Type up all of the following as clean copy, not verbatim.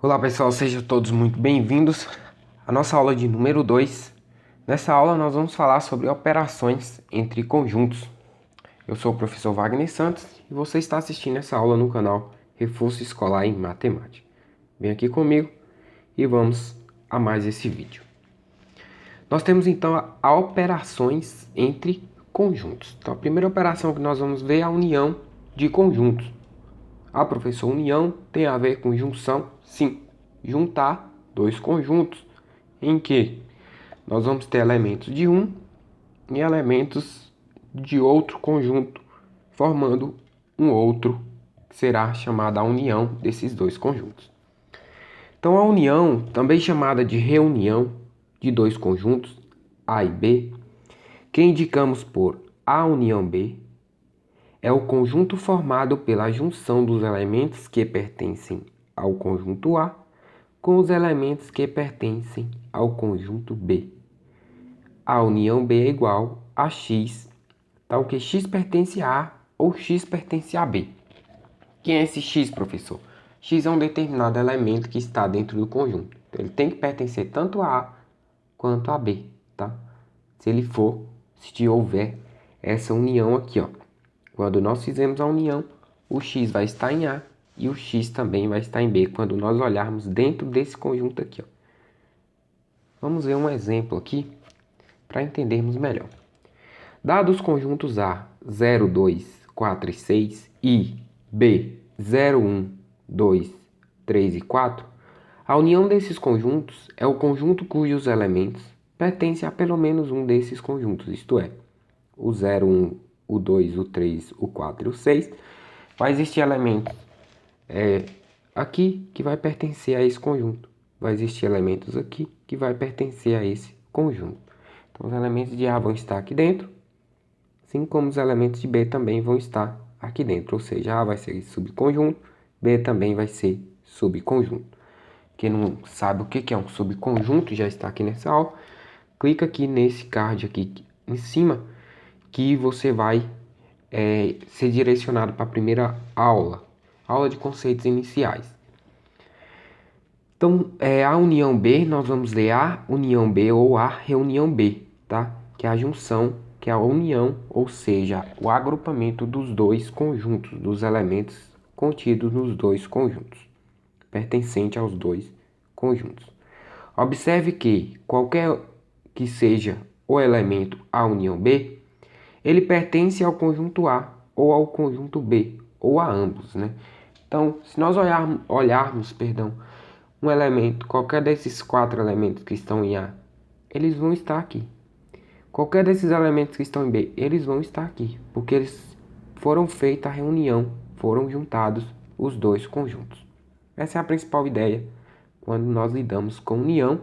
Olá pessoal, sejam todos muito bem-vindos à nossa aula de número 2. Nessa aula nós vamos falar sobre operações entre conjuntos. Eu sou o professor Wagner Santos e você está assistindo essa aula no canal Reforço Escolar em Matemática. Vem aqui comigo e vamos a mais esse vídeo. Nós temos então a operações entre conjuntos. Então a primeira operação que nós vamos ver é a união de conjuntos. Ah, professor, união tem a ver com junção? Sim. Juntar dois conjuntos em que nós vamos ter elementos de um e elementos de outro conjunto, formando um outro, que será chamada a união desses dois conjuntos. Então, a união, também chamada de reunião de dois conjuntos, A e B, que indicamos por A união B, é o conjunto formado pela junção dos elementos que pertencem ao conjunto A com os elementos que pertencem ao conjunto B. A união B é igual a x, tal que x pertence a A ou x pertence a B. Quem é esse x, professor? X é um determinado elemento que está dentro do conjunto. Então, ele tem que pertencer tanto a A quanto a B, tá? Se houver essa união aqui, ó. Quando nós fizermos a união, o x vai estar em A e o x também vai estar em B, quando nós olharmos dentro desse conjunto aqui, ó. Vamos ver um exemplo aqui para entendermos melhor. Dados os conjuntos A 0, 2, 4 e 6 e B 0, 1, 2, 3 e 4, a união desses conjuntos é o conjunto cujos elementos pertencem a pelo menos um desses conjuntos, isto é, o 0, 1, o 2, o 3, o 4 e o 6. Vai existir elementos aqui que vai pertencer a esse conjunto. Vai existir elementos aqui que vai pertencer a esse conjunto. Então, os elementos de A vão estar aqui dentro, assim como os elementos de B também vão estar aqui dentro. Ou seja, A vai ser subconjunto, B também vai ser subconjunto. Quem não sabe o que é um subconjunto já está aqui nessa aula. Clica aqui nesse card aqui em cima que você vai ser direcionado para a primeira aula de conceitos iniciais. Então, a união B, nós vamos ler a união B ou a reunião B, tá? Que é a junção, que é a união, ou seja, o agrupamento dos dois conjuntos, dos elementos contidos nos dois conjuntos, pertencente aos dois conjuntos. Observe que qualquer que seja o elemento A união B, ele pertence ao conjunto A ou ao conjunto B, ou a ambos, né? Então, se nós olharmos, um elemento, qualquer desses quatro elementos que estão em A, eles vão estar aqui. Qualquer desses elementos que estão em B, eles vão estar aqui, porque eles foram feita a reunião, foram juntados os dois conjuntos. Essa é a principal ideia quando nós lidamos com união,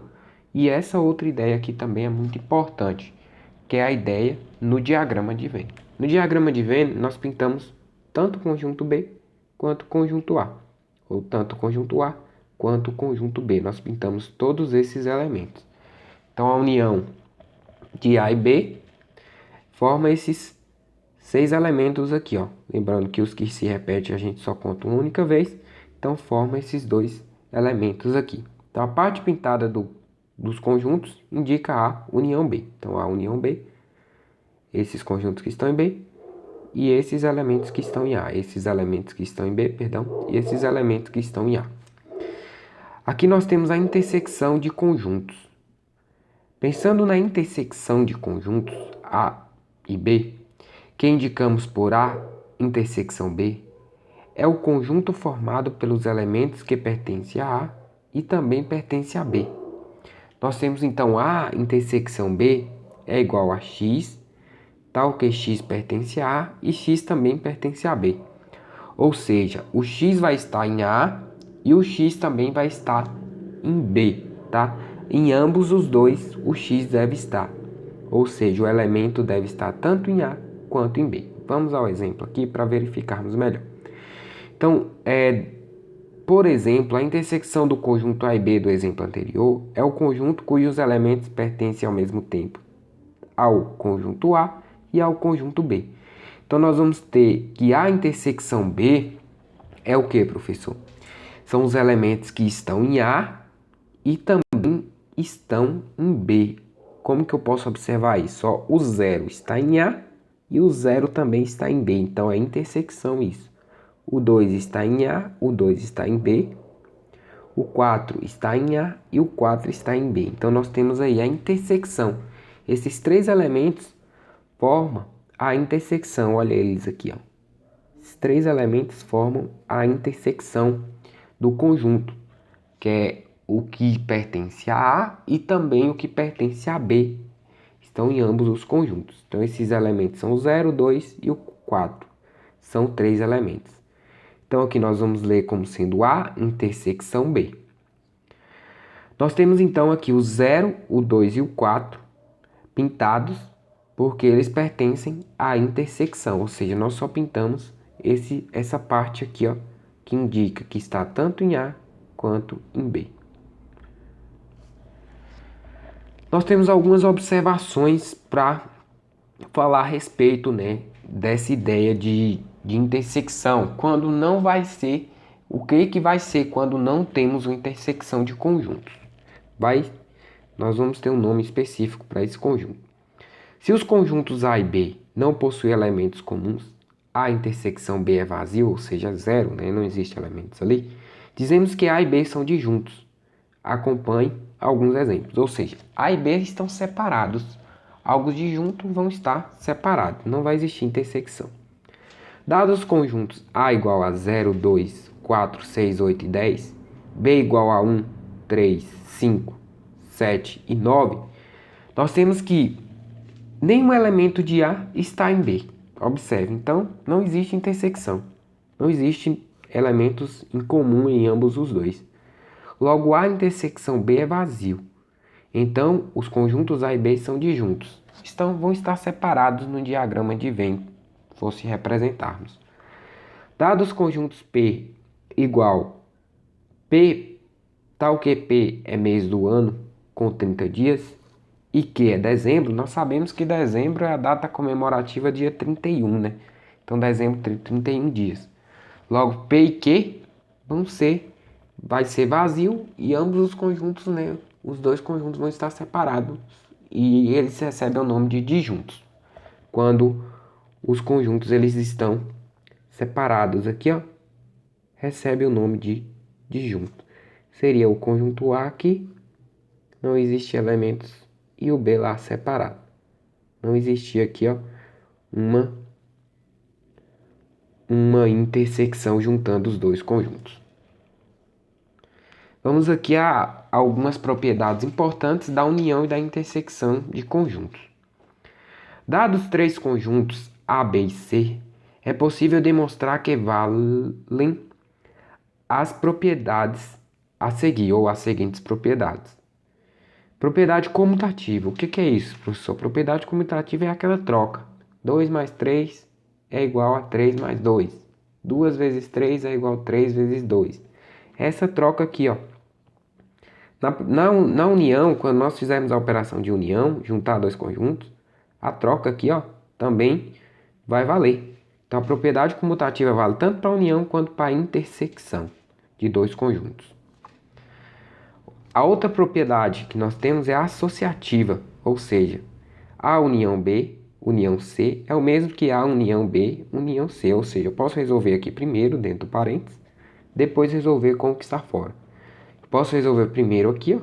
e essa outra ideia aqui também é muito importante, que é a ideia no diagrama de Venn. No diagrama de Venn, nós pintamos tanto o conjunto B quanto o conjunto A, ou tanto o conjunto A quanto o conjunto B. Nós pintamos todos esses elementos. Então, a união de A e B forma esses 6 elementos aqui, ó. Lembrando que os que se repetem a gente só conta uma única vez, então forma esses dois elementos aqui. Então, a parte pintada dos conjuntos indica a união B. Então, a união B, esses conjuntos que estão em B, e esses elementos que estão em A. Esses elementos que estão em B, perdão, e esses elementos que estão em A. Aqui nós temos a intersecção de conjuntos. Pensando na intersecção de conjuntos A e B, que indicamos por A intersecção B, é o conjunto formado pelos elementos que pertencem a A e também pertence a B. Nós temos então A intersecção B é igual a x, tal que x pertence a A e x também pertence a B. Ou seja, o x vai estar em A e o x também vai estar em B, tá? Em ambos os dois, o x deve estar. Ou seja, o elemento deve estar tanto em A quanto em B. Vamos ao exemplo aqui para verificarmos melhor. Então, por exemplo, a intersecção do conjunto A e B do exemplo anterior é o conjunto cujos elementos pertencem ao mesmo tempo ao conjunto A e ao conjunto B. Então, nós vamos ter que a intersecção B é o que, professor? São os elementos que estão em A e também estão em B. Como que eu posso observar isso? Só o 0 está em A e o 0 também está em B. Então é intersecção isso. O 2 está em A, o 2 está em B. O 4 está em A e o 4 está em B. Então nós temos aí a intersecção. Esses três elementos formam a intersecção. Olha eles aqui, ó. Esses três elementos formam a intersecção do conjunto, que é o que pertence a A e também o que pertence a B. Estão em ambos os conjuntos. Então esses elementos são o 0, 2 e o 4. São três elementos. Então aqui nós vamos ler como sendo A intersecção B. Nós temos então aqui o 0, o 2 e o 4 pintados porque eles pertencem à intersecção, ou seja, nós só pintamos essa parte aqui, ó, que indica que está tanto em A quanto em B. Nós temos algumas observações para falar a respeito, né, dessa ideia de intersecção, quando não vai ser, o que vai ser quando não temos uma intersecção de conjuntos. Nós vamos ter um nome específico para esse conjunto. Se os conjuntos A e B não possuem elementos comuns, a intersecção B é vazio, ou seja, zero, né? Não existe elementos ali, dizemos que A e B são disjuntos. Acompanhe alguns exemplos, ou seja, A e B estão separados. Algo disjunto vão estar separados, não vai existir intersecção. Dados os conjuntos A igual a 0, 2, 4, 6, 8 e 10, B igual a 1, 3, 5, 7 e 9, nós temos que nenhum elemento de A está em B. Observe, então, não existe intersecção. Não existem elementos em comum em ambos os dois. Logo, A intersecção B é vazio. Então, os conjuntos A e B são disjuntos. Vão estar separados no diagrama de Venn, fosse representarmos. Dados os conjuntos P igual P, tal que P é mês do ano, com 30 dias, e que é dezembro, nós sabemos que dezembro é a data comemorativa dia 31, né? Então, dezembro tem 31 dias. Logo, P e Q vai ser vazio e ambos os conjuntos, né? Os dois conjuntos vão estar separados e eles recebem o nome de disjuntos. Quando os conjuntos eles estão separados aqui, ó, recebe o nome de disjunto. Seria o conjunto A aqui, não existe elementos, e o B lá separado. Não existia aqui, ó, uma intersecção juntando os dois conjuntos. Vamos aqui a algumas propriedades importantes da união e da intersecção de conjuntos. Dados três conjuntos A, B e C, é possível demonstrar que valem as propriedades a seguir, ou as seguintes propriedades. Propriedade comutativa. O que é isso, professor? Propriedade comutativa é aquela troca. 2 mais 3 é igual a 3 mais 2. 2 vezes 3 é igual a 3 vezes 2. Essa troca aqui, ó. Na união, quando nós fizermos a operação de união, juntar dois conjuntos, a troca aqui, ó, também vai valer. Então, a propriedade comutativa vale tanto para a união quanto para a intersecção de dois conjuntos. A outra propriedade que nós temos é a associativa, ou seja, A união B, união C, é o mesmo que A união B, união C. Ou seja, eu posso resolver aqui primeiro dentro do parênteses, depois resolver com o que está fora. Posso resolver primeiro aqui, ó,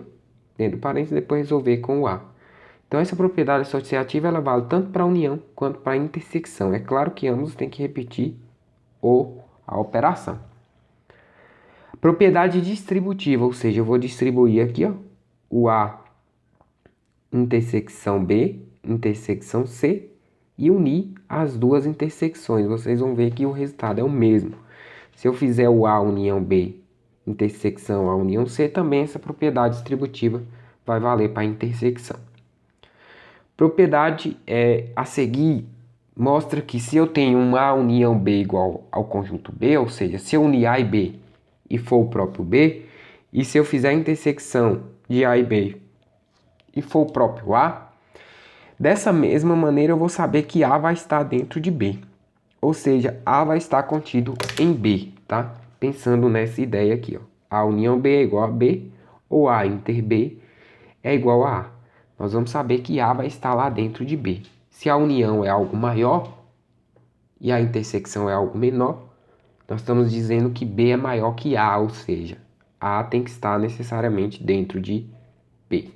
dentro do parênteses, depois resolver com o A. Então, essa propriedade associativa ela vale tanto para a união quanto para a intersecção. É claro que ambos têm que repetir a operação. Propriedade distributiva, ou seja, eu vou distribuir aqui, ó, o A intersecção B, intersecção C, e unir as duas intersecções. Vocês vão ver que o resultado é o mesmo. Se eu fizer o A união B, intersecção A união C, também essa propriedade distributiva vai valer para a intersecção. Propriedade a seguir mostra que se eu tenho um A união B igual ao conjunto B, ou seja, se eu unir A e B e for o próprio B, e se eu fizer a intersecção de A e B e for o próprio A, dessa mesma maneira eu vou saber que A vai estar dentro de B, ou seja, A vai estar contido em B, tá? pensando nessa ideia aqui, ó. A união B é igual a B, ou A inter B é igual a A. Nós vamos saber que A vai estar lá dentro de B. Se a união é algo maior e a intersecção é algo menor, nós estamos dizendo que B é maior que A, ou seja, A tem que estar necessariamente dentro de B.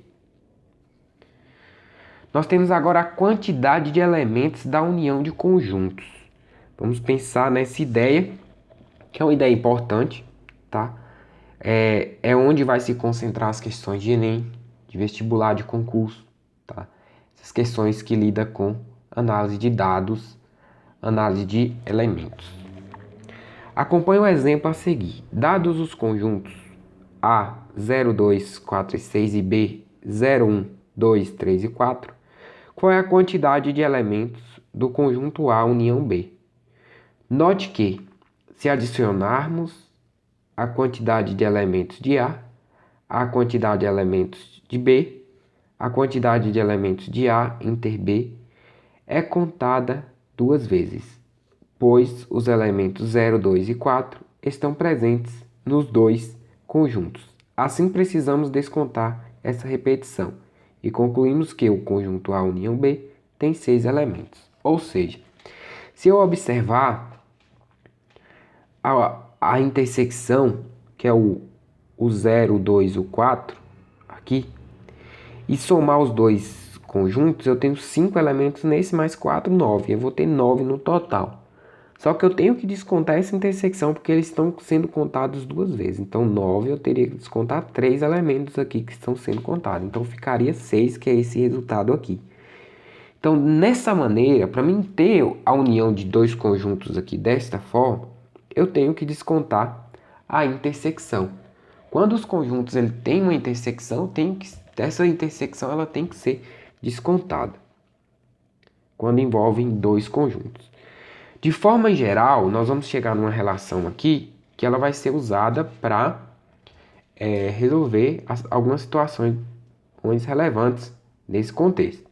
Nós temos agora a quantidade de elementos da união de conjuntos. Vamos pensar nessa ideia, que é uma ideia importante, tá? É onde vai se concentrar as questões de Enem, de vestibular, de concurso, tá? Essas questões que lidam com análise de dados, análise de elementos. Acompanhe o exemplo a seguir. Dados os conjuntos A, 0, 2, 4 e 6 e B, 0, 1, 2, 3 e 4, qual é a quantidade de elementos do conjunto A união B? Note que, se adicionarmos a quantidade de elementos de A, a quantidade de elementos de B, a quantidade de elementos de A inter B é contada duas vezes, pois os elementos 0, 2 e 4 estão presentes nos dois conjuntos. Assim, precisamos descontar essa repetição e concluímos que o conjunto A união B tem 6 elementos. Ou seja, se eu observar a intersecção, que é o 0, o 2 e o 4, aqui, e somar os dois conjuntos, eu tenho 5 elementos nesse, mais 4, 9. Eu vou ter 9 no total. Só que eu tenho que descontar essa intersecção porque eles estão sendo contados duas vezes. Então, 9 eu teria que descontar 3 elementos aqui que estão sendo contados. Então, ficaria 6, que é esse resultado aqui. Então, nessa maneira, para mim ter a união de dois conjuntos aqui desta forma, eu tenho que descontar a intersecção. Quando os conjuntos ele têm uma intersecção, essa intersecção ela tem que ser descontada. Quando envolvem dois conjuntos. De forma geral, nós vamos chegar numa relação aqui que ela vai ser usada para resolver algumas situações relevantes nesse contexto.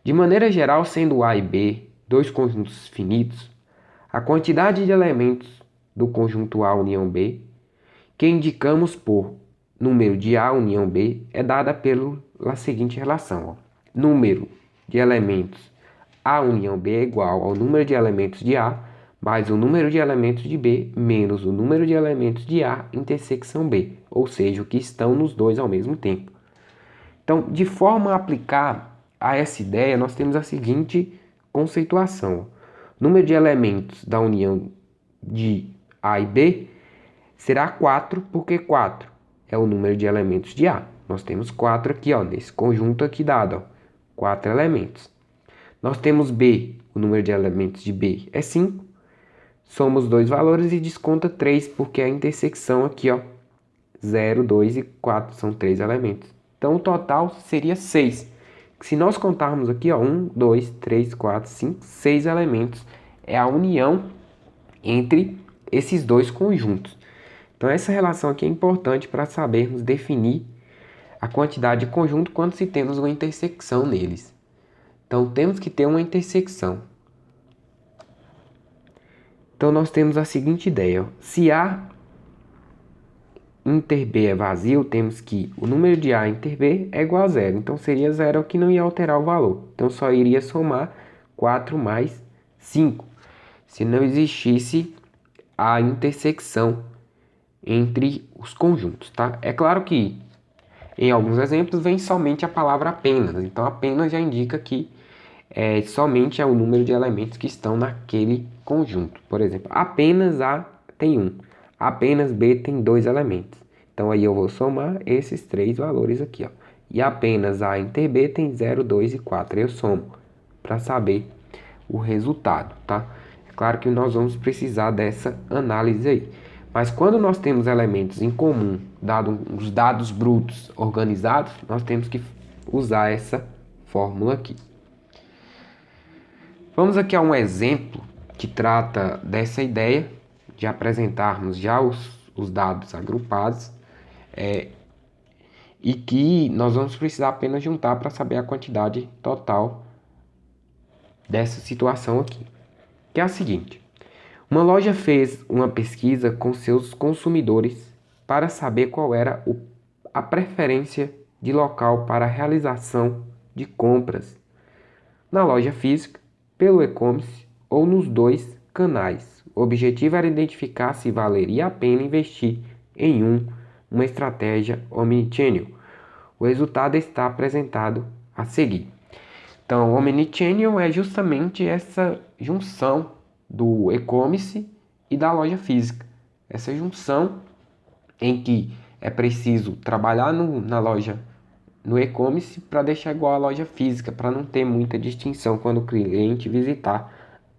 De maneira geral, sendo A e B dois conjuntos finitos, a quantidade de elementos do conjunto A união B, que indicamos por número de A união B, é dada pela seguinte relação. Ó. Número de elementos A união B é igual ao número de elementos de A mais o número de elementos de B menos o número de elementos de A intersecção B, ou seja, o que estão nos dois ao mesmo tempo. Então, de forma a aplicar a essa ideia, nós temos a seguinte conceituação. O número de elementos da união de A e B será 4, porque 4 é o número de elementos de A. Nós temos 4 aqui, ó, nesse conjunto aqui dado, ó, 4 elementos. Nós temos B, o número de elementos de B é 5. Somos dois valores e desconta 3, porque a intersecção aqui, ó, 0, 2 e 4 são 3 elementos. Então, o total seria 6. Se nós contarmos aqui, ó, 1, 2, 3, 4, 5, 6 elementos. É a união entre esses dois conjuntos. Então, essa relação aqui é importante para sabermos definir a quantidade de conjunto quando se temos uma intersecção neles. Então, temos que ter uma intersecção. Então, nós temos a seguinte ideia. Ó. Se A inter B é vazio, temos que o número de A inter B é igual a 0. Então, seria 0 que não ia alterar o valor. Então, só iria somar 4 mais 5. Se não existisse a intersecção entre os conjuntos, tá? É claro que em alguns exemplos vem somente a palavra apenas. Então, apenas já indica que somente é o número de elementos que estão naquele conjunto. Por exemplo, apenas A tem 1. Apenas B tem 2 elementos. Então, aí eu vou somar esses 3 valores aqui, ó. E apenas A inter B tem 0, 2 e 4. Eu somo para saber o resultado, tá? É claro que nós vamos precisar dessa análise aí. Mas quando nós temos elementos em comum, dado os dados brutos organizados, nós temos que usar essa fórmula aqui. Vamos aqui a um exemplo que trata dessa ideia de apresentarmos já os dados agrupados e que nós vamos precisar apenas juntar para saber a quantidade total dessa situação aqui. Que é a seguinte. Uma loja fez uma pesquisa com seus consumidores para saber qual era a preferência de local para a realização de compras, na loja física, pelo e-commerce ou nos dois canais. O objetivo era identificar se valeria a pena investir em uma estratégia omnichannel. O resultado está apresentado a seguir. Então, o omnichannel é justamente essa junção do e-commerce e da loja física. Essa junção em que é preciso trabalhar na loja, no e-commerce, para deixar igual à loja física, para não ter muita distinção quando o cliente visitar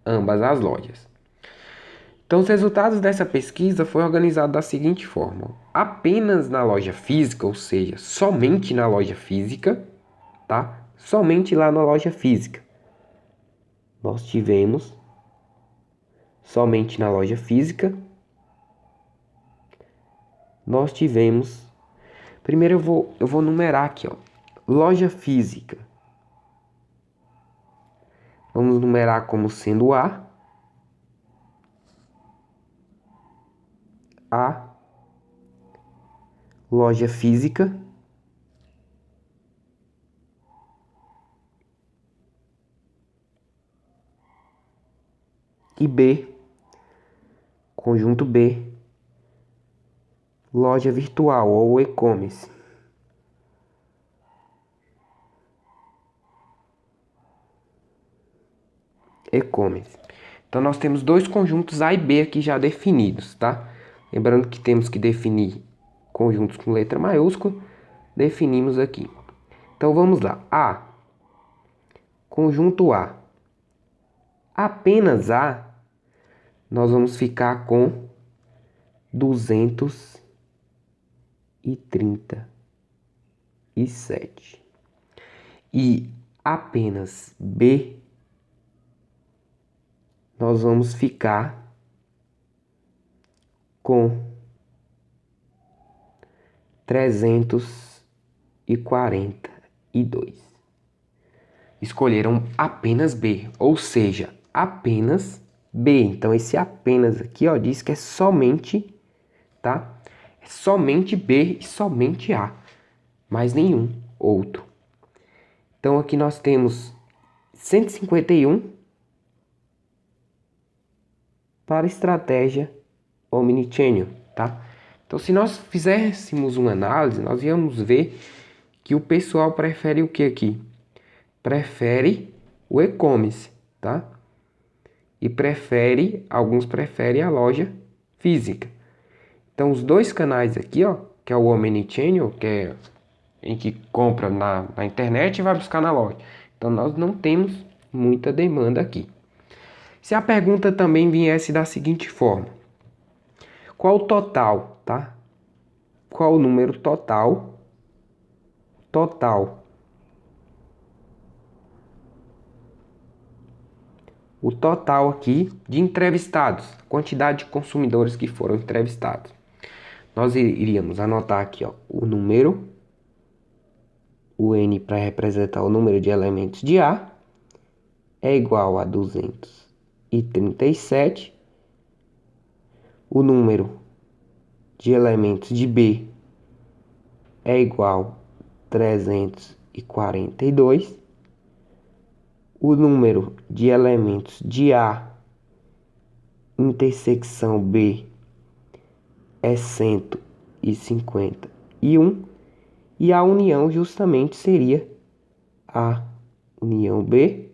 ambas as lojas. Então, os resultados dessa pesquisa foram organizados da seguinte forma: apenas na loja física, ou seja, somente na loja física, tá? Somente lá na loja física. Nós tivemos somente na loja física. Nós tivemos. Primeiro eu vou numerar aqui, ó. Loja física. Vamos numerar como sendo A. A. Loja física. E B. Conjunto B. Loja virtual ou e-commerce. E-commerce. Então nós temos dois conjuntos A e B aqui já definidos, tá? Lembrando que temos que definir conjuntos com letra maiúscula, definimos aqui. Então vamos lá. A. Conjunto A. Apenas A, nós vamos ficar com 237. E apenas B, nós vamos ficar com 342. Escolheram apenas B, ou seja, apenas B. Então esse apenas aqui, ó, diz que é somente, tá? É somente B e somente A, mais nenhum outro. Então aqui nós temos 151 para estratégia omnichannel, tá? Então se nós fizéssemos uma análise, nós íamos ver que o pessoal prefere o que aqui? Prefere o e-commerce, tá? E alguns preferem a loja física. Então os dois canais aqui, ó, que é o omnichannel, que é em que compra na internet e vai buscar na loja. Então nós não temos muita demanda aqui. Se a pergunta também viesse da seguinte forma: qual o total, tá? Qual o número total o total aqui de entrevistados, quantidade de consumidores que foram entrevistados. Nós iríamos anotar aqui, ó, o número, o N para representar o número de elementos de A, é igual a 237. O número de elementos de B é igual a 342. O número de elementos de A intersecção B é 151. E a união justamente seria a união B.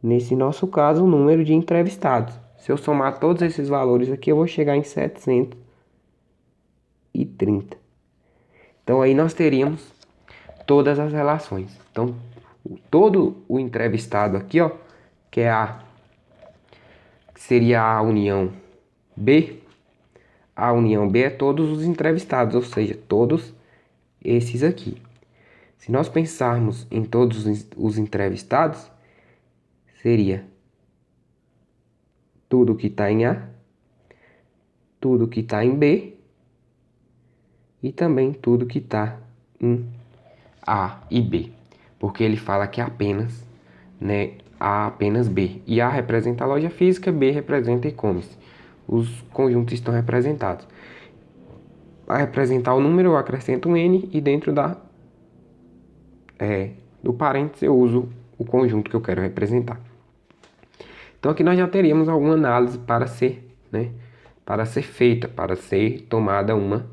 Nesse nosso caso, o número de entrevistados. Se eu somar todos esses valores aqui, eu vou chegar em 730. Então aí nós teríamos todas as relações. Então, todo o entrevistado aqui, ó, que seria a união B. A união B é todos os entrevistados, ou seja, todos esses aqui. Se nós pensarmos em todos os entrevistados, seria tudo que está em A, tudo que está em B e também tudo que está em A e B. Porque ele fala que apenas, né, A apenas B. E A representa a loja física, B representa e-commerce. Os conjuntos estão representados. Para representar o número, eu acrescento um N e dentro do parênteses eu uso o conjunto que eu quero representar. Então aqui nós já teríamos alguma análise para ser feita, para ser tomada uma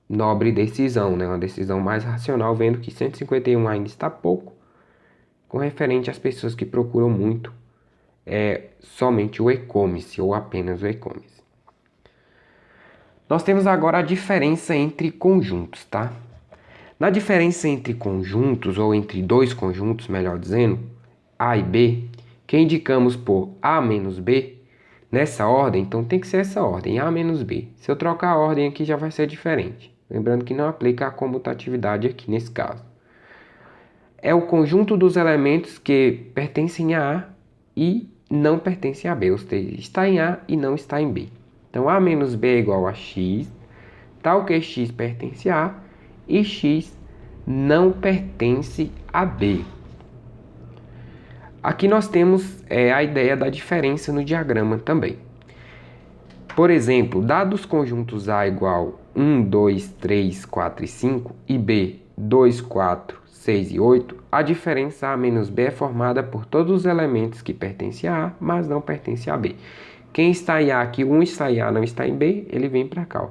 nobre decisão, uma decisão mais racional, vendo que 151 ainda está pouco, com referente às pessoas que procuram muito somente o e-commerce ou apenas o e-commerce. Nós temos agora a diferença entre conjuntos, tá? Na diferença entre conjuntos, ou entre dois conjuntos, melhor dizendo, A e B, que indicamos por A menos B, nessa ordem, então tem que ser essa ordem, A menos B. Se eu trocar a ordem aqui já vai ser diferente. Lembrando que não aplica a comutatividade aqui nesse caso. É o conjunto dos elementos que pertencem a A e não pertencem a B, ou seja, está em A e não está em B. Então A menos B é igual a X, tal que X pertence a A e X não pertence a B. Aqui nós temos a ideia da diferença no diagrama também. Por exemplo, dados os conjuntos A igual 1, 2, 3, 4 e 5 e B 2, 4, 6 e 8, a diferença A menos B é formada por todos os elementos que pertencem a A, mas não pertencem a B. Quem está em A aqui, 1 está em A, não está em B, ele vem para cá. Ó.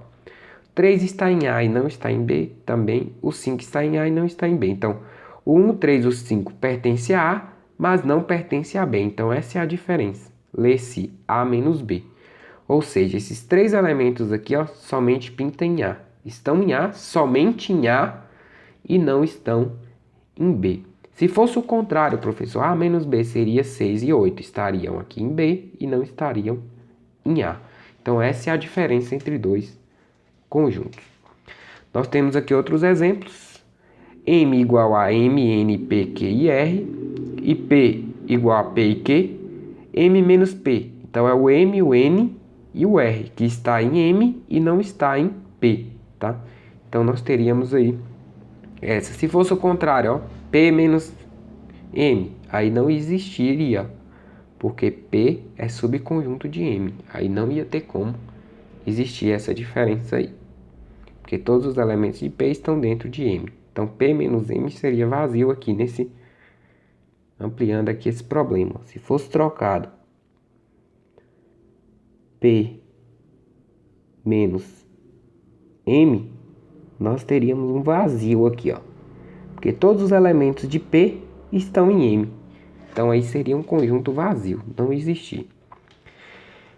3 está em A e não está em B, também. O 5 está em A e não está em B. Então, o 1, o 3 e o 5 pertencem a A, mas não pertencem a B. Então, essa é a diferença. Lê-se A menos B. Ou seja, esses três elementos aqui ó, somente pintam em A. Estão em A, somente em A, e não estão em B. Se fosse o contrário, professor, A menos B seria 6 e 8. Estariam aqui em B e não estariam em A. Então, essa é a diferença entre dois conjuntos. Nós temos aqui outros exemplos. M igual a M, N, P, Q e R. E P igual a P e Q. M menos P. Então, é o M, o N e o R, que está em M e não está em P, tá? Então, nós teríamos aí essa. Se fosse o contrário, ó, P menos M, aí não existiria, porque P é subconjunto de M. Aí não ia ter como existir essa diferença aí, porque todos os elementos de P estão dentro de M. Então, P menos M seria vazio aqui nesse... Ampliando aqui esse problema. Se fosse trocado P menos M, nós teríamos um vazio aqui, ó. Porque todos os elementos de P estão em M. Então, aí seria um conjunto vazio, não existir.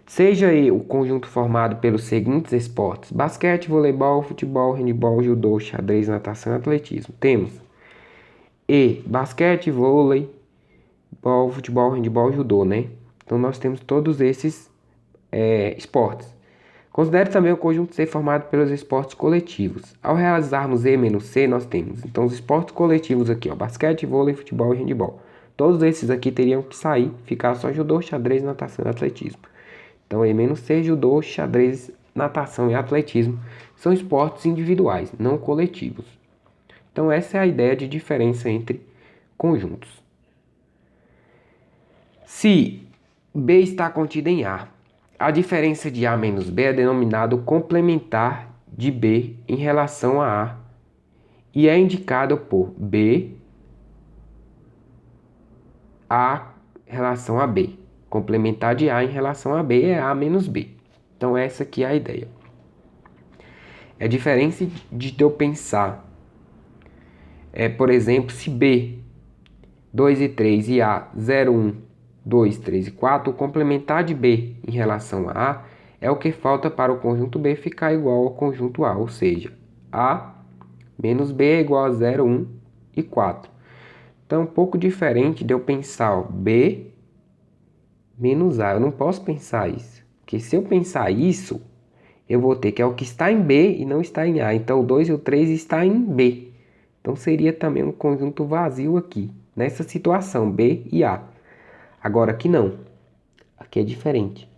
Seja aí o conjunto formado pelos seguintes esportes: basquete, voleibol, futebol, handebol, judô, xadrez, natação e atletismo. Temos basquete, vôlei, futebol, handebol, judô, né? Então, nós temos todos esses esportes. Considere também o conjunto C formado pelos esportes coletivos. Ao realizarmos E menos C, nós temos, então, os esportes coletivos aqui, ó, basquete, vôlei, futebol e handebol. Todos esses aqui teriam que sair, ficar só judô, xadrez, natação e atletismo. Então, E menos C, judô, xadrez, natação e atletismo são esportes individuais, não coletivos. Então, essa é a ideia de diferença entre conjuntos. Se B está contido em A diferença de A menos B é denominado complementar de B em relação a A e é indicado por B A em relação a B. Complementar de A em relação a B é A menos B. Então, essa aqui é a ideia. É diferente de eu pensar, por exemplo, se B, 2 e 3 e A, 0, 1, 2, 3 e 4, o complementar de B em relação a A é o que falta para o conjunto B ficar igual ao conjunto A, ou seja, A menos B é igual a 0, 1 e 4. Então, é um pouco diferente de eu pensar ó, B menos A. Eu não posso pensar isso, porque se eu pensar isso, eu vou ter que é o que está em B e não está em A. Então, o 2 e o 3 está em B. Então, seria também um conjunto vazio aqui, nessa situação, B e A. Agora, aqui não. Aqui é diferente.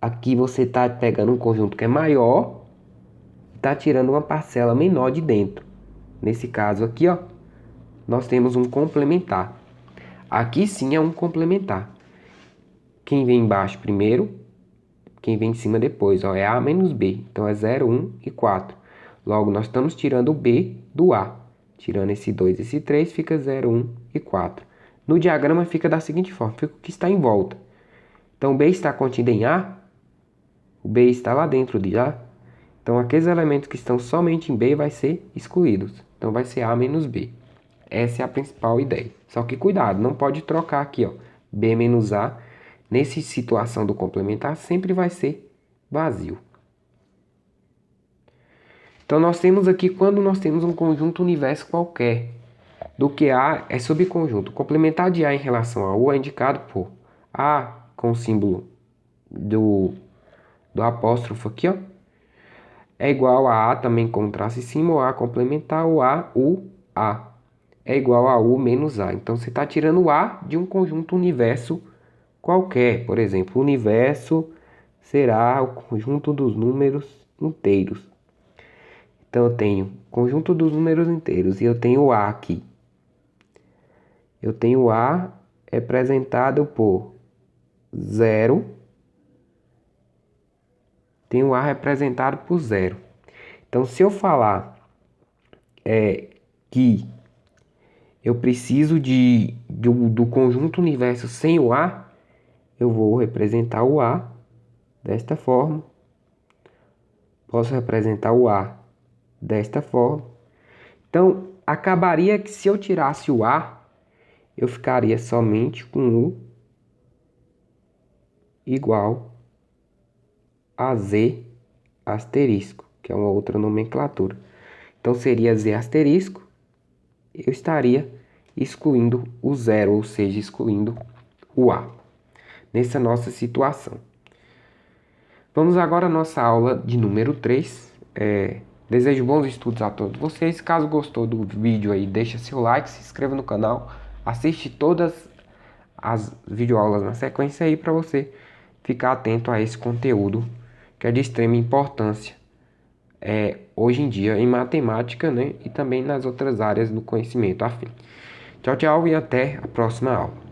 Aqui você está pegando um conjunto que é maior e está tirando uma parcela menor de dentro. Nesse caso aqui, ó, nós temos um complementar. Aqui sim é um complementar. Quem vem embaixo primeiro, quem vem em cima depois, ó, é A menos B. Então é 0, 1 e 4. Logo, nós estamos tirando o B do A. Tirando esse 2 e esse 3, fica 0, 1 e 4. No diagrama fica da seguinte forma, fica o que está em volta. Então, B está contido em A, o B está lá dentro de A. Então, aqueles elementos que estão somente em B vai ser excluídos. Então, vai ser A menos B. Essa é a principal ideia. Só que cuidado, não pode trocar aqui, ó, B menos A. Nessa situação do complementar, sempre vai ser vazio. Então, nós temos aqui, quando nós temos um conjunto universo qualquer, do que A é subconjunto. O complementar de A em relação a U é indicado por A com o símbolo do apóstrofo aqui, ó, é igual a A também com traço em cima, o A complementar, o A, U, A. É igual a U menos A. Então, você está tirando o A de um conjunto universo qualquer. Por exemplo, o universo será o conjunto dos números inteiros. Então, eu tenho conjunto dos números inteiros e eu tenho o A aqui. Eu tenho o A representado por 0. Tenho o A representado por 0. Então, se eu falar que eu preciso do conjunto universo sem o A, eu vou representar o A desta forma. Posso representar o A desta forma. Então, acabaria que se eu tirasse o A, eu ficaria somente com U igual a Z asterisco, que é uma outra nomenclatura. Então, seria Z asterisco. Eu estaria excluindo o zero, ou seja, excluindo o A, nessa nossa situação. Vamos agora à nossa aula de número 3. Desejo bons estudos a todos vocês. Caso gostou do vídeo aí, deixa seu like, se inscreva no canal, assiste todas as videoaulas na sequência aí para você ficar atento a esse conteúdo que é de extrema importância hoje em dia em matemática, né, e também nas outras áreas do conhecimento afim. Tchau, tchau e até a próxima aula.